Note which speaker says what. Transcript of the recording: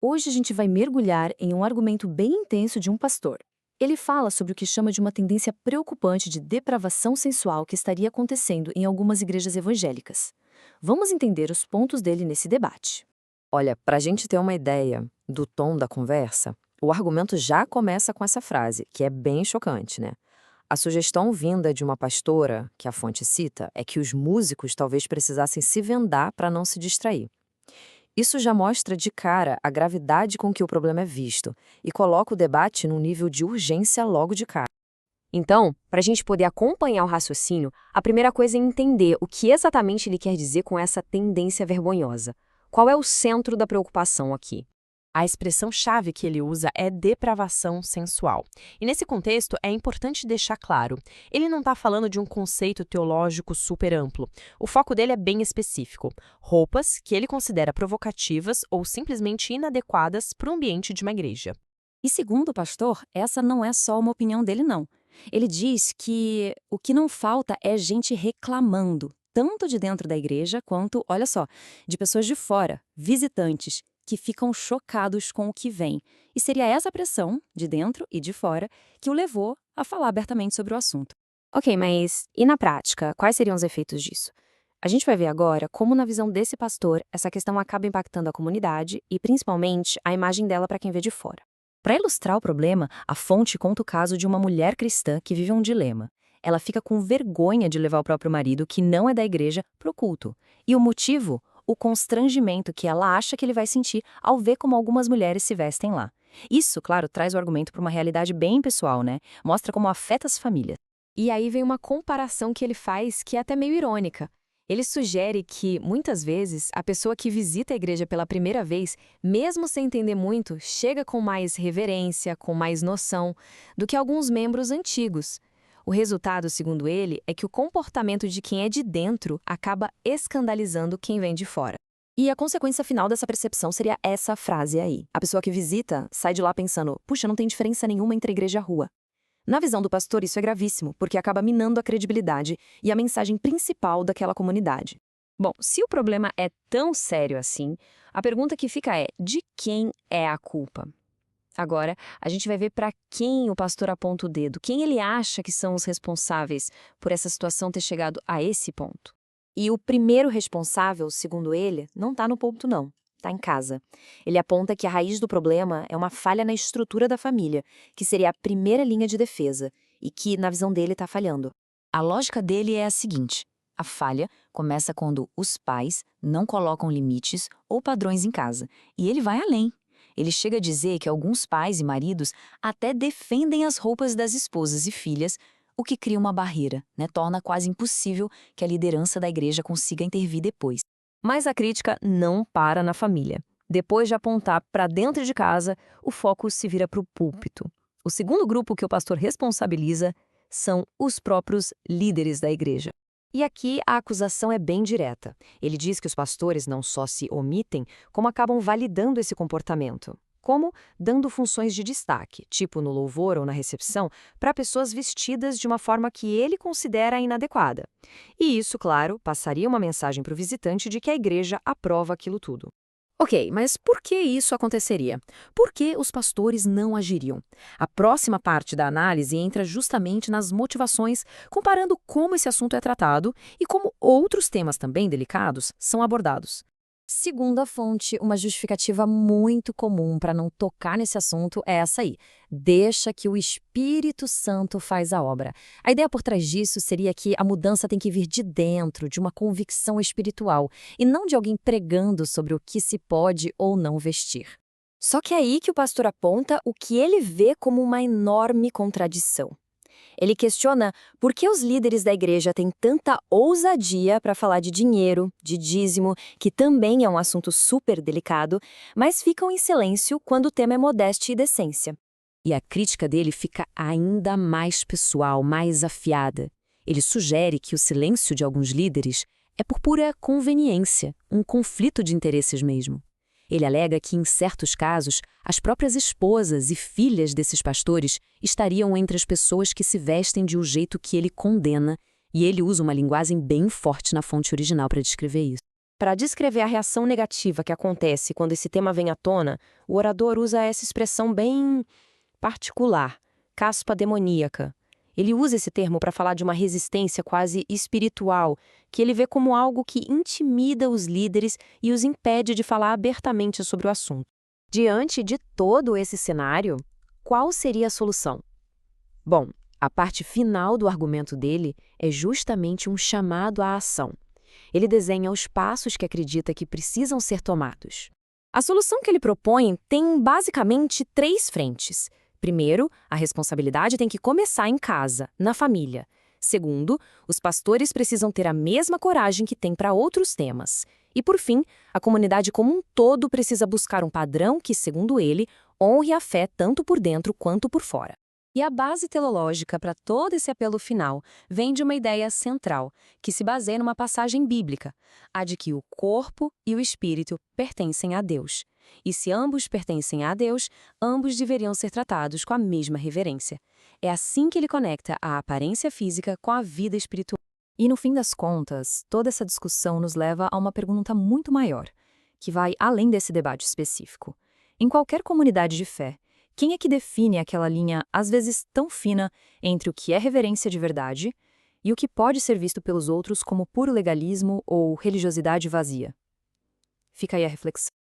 Speaker 1: Hoje a gente vai mergulhar em um argumento bem intenso de um pastor. Ele fala sobre o que chama de uma tendência preocupante de depravação sensual que estaria acontecendo em algumas igrejas evangélicas. Vamos entender os pontos dele nesse debate.
Speaker 2: Olha, para a gente ter uma ideia do tom da conversa, o argumento já começa com essa frase, que é bem chocante, né? A sugestão vinda de uma pastora, que a fonte cita, é que os músicos talvez precisassem se vendar para não se distrair. Isso já mostra de cara a gravidade com que o problema é visto e coloca o debate num nível de urgência logo de cara.
Speaker 3: Então, para a gente poder acompanhar o raciocínio, a primeira coisa é entender o que exatamente ele quer dizer com essa tendência vergonhosa. Qual é o centro da preocupação aqui?
Speaker 4: A expressão-chave que ele usa é depravação sensual. E nesse contexto, é importante deixar claro, ele não está falando de um conceito teológico super amplo. O foco dele é bem específico. Roupas que ele considera provocativas ou simplesmente inadequadas para o ambiente de uma igreja.
Speaker 1: E segundo o pastor, essa não é só uma opinião dele, não. Ele diz que o que não falta é gente reclamando, tanto de dentro da igreja quanto, olha só, de pessoas de fora, visitantes, que ficam chocados com o que vem. E seria essa pressão, de dentro e de fora, que o levou a falar abertamente sobre o assunto.
Speaker 5: Ok, mas e na prática, quais seriam os efeitos disso? A gente vai ver agora como, na visão desse pastor, essa questão acaba impactando a comunidade e, principalmente, a imagem dela para quem vê de fora.
Speaker 1: Para ilustrar o problema, a fonte conta o caso de uma mulher cristã que vive um dilema. Ela fica com vergonha de levar o próprio marido, que não é da igreja, para o culto. E o motivo? O constrangimento que ela acha que ele vai sentir ao ver como algumas mulheres se vestem lá. Isso, claro, traz o argumento para uma realidade bem pessoal, né? Mostra como afeta as famílias.
Speaker 5: E aí vem uma comparação que ele faz que é até meio irônica. Ele sugere que, muitas vezes, a pessoa que visita a igreja pela primeira vez, mesmo sem entender muito, chega com mais reverência, com mais noção, do que alguns membros antigos. O resultado, segundo ele, é que o comportamento de quem é de dentro acaba escandalizando quem vem de fora.
Speaker 1: E a consequência final dessa percepção seria essa frase aí. A pessoa que visita sai de lá pensando, puxa, não tem diferença nenhuma entre igreja e rua. Na visão do pastor, isso é gravíssimo, porque acaba minando a credibilidade e a mensagem principal daquela comunidade.
Speaker 5: Bom, se o problema é tão sério assim, a pergunta que fica é: de quem é a culpa? Agora, a gente vai ver para quem o pastor aponta o dedo, quem ele acha que são os responsáveis por essa situação ter chegado a esse ponto.
Speaker 1: E o primeiro responsável, segundo ele, não está no púlpito, não. Está em casa. Ele aponta que a raiz do problema é uma falha na estrutura da família, que seria a primeira linha de defesa, e que, na visão dele, está falhando. A lógica dele é a seguinte: a falha começa quando os pais não colocam limites ou padrões em casa, e ele vai além. Ele chega a dizer que alguns pais e maridos até defendem as roupas das esposas e filhas, o que cria uma barreira, né? Torna quase impossível que a liderança da igreja consiga intervir depois.
Speaker 3: Mas a crítica não para na família. Depois de apontar para dentro de casa, o foco se vira para o púlpito. O segundo grupo que o pastor responsabiliza são os próprios líderes da igreja. E aqui a acusação é bem direta. Ele diz que os pastores não só se omitem, como acabam validando esse comportamento. Como dando funções de destaque, tipo no louvor ou na recepção, para pessoas vestidas de uma forma que ele considera inadequada. E isso, claro, passaria uma mensagem para o visitante de que a igreja aprova aquilo tudo.
Speaker 2: Ok, mas por que isso aconteceria? Por que os pastores não agiriam? A próxima parte da análise entra justamente nas motivações, comparando como esse assunto é tratado e como outros temas também delicados são abordados.
Speaker 1: Segundo a fonte, uma justificativa muito comum para não tocar nesse assunto é essa aí: deixa que o Espírito Santo faz a obra. A ideia por trás disso seria que a mudança tem que vir de dentro, de uma convicção espiritual, e não de alguém pregando sobre o que se pode ou não vestir. Só que é aí que o pastor aponta o que ele vê como uma enorme contradição. Ele questiona por que os líderes da igreja têm tanta ousadia para falar de dinheiro, de dízimo, que também é um assunto super delicado, mas ficam em silêncio quando o tema é modéstia e decência.
Speaker 2: E a crítica dele fica ainda mais pessoal, mais afiada. Ele sugere que o silêncio de alguns líderes é por pura conveniência, um conflito de interesses mesmo. Ele alega que, em certos casos, as próprias esposas e filhas desses pastores estariam entre as pessoas que se vestem de um jeito que ele condena, e ele usa uma linguagem bem forte na fonte original para descrever isso.
Speaker 3: Para descrever a reação negativa que acontece quando esse tema vem à tona, o orador usa essa expressão bem particular, caspa demoníaca. Ele usa esse termo para falar de uma resistência quase espiritual, que ele vê como algo que intimida os líderes e os impede de falar abertamente sobre o assunto.
Speaker 2: Diante de todo esse cenário, qual seria a solução? Bom, a parte final do argumento dele é justamente um chamado à ação. Ele desenha os passos que acredita que precisam ser tomados. A solução que ele propõe tem basicamente 3 frentes. Primeiro, a responsabilidade tem que começar em casa, na família. Segundo, os pastores precisam ter a mesma coragem que tem para outros temas. E, por fim, a comunidade como um todo precisa buscar um padrão que, segundo ele, honre a fé tanto por dentro quanto por fora.
Speaker 5: E a base teológica para todo esse apelo final vem de uma ideia central, que se baseia numa passagem bíblica, a de que o corpo e o espírito pertencem a Deus. E se ambos pertencem a Deus, ambos deveriam ser tratados com a mesma reverência. É assim que ele conecta a aparência física com a vida espiritual.
Speaker 1: E no fim das contas, toda essa discussão nos leva a uma pergunta muito maior, que vai além desse debate específico. Em qualquer comunidade de fé, quem é que define aquela linha, às vezes tão fina, entre o que é reverência de verdade e o que pode ser visto pelos outros como puro legalismo ou religiosidade vazia? Fica aí a reflexão.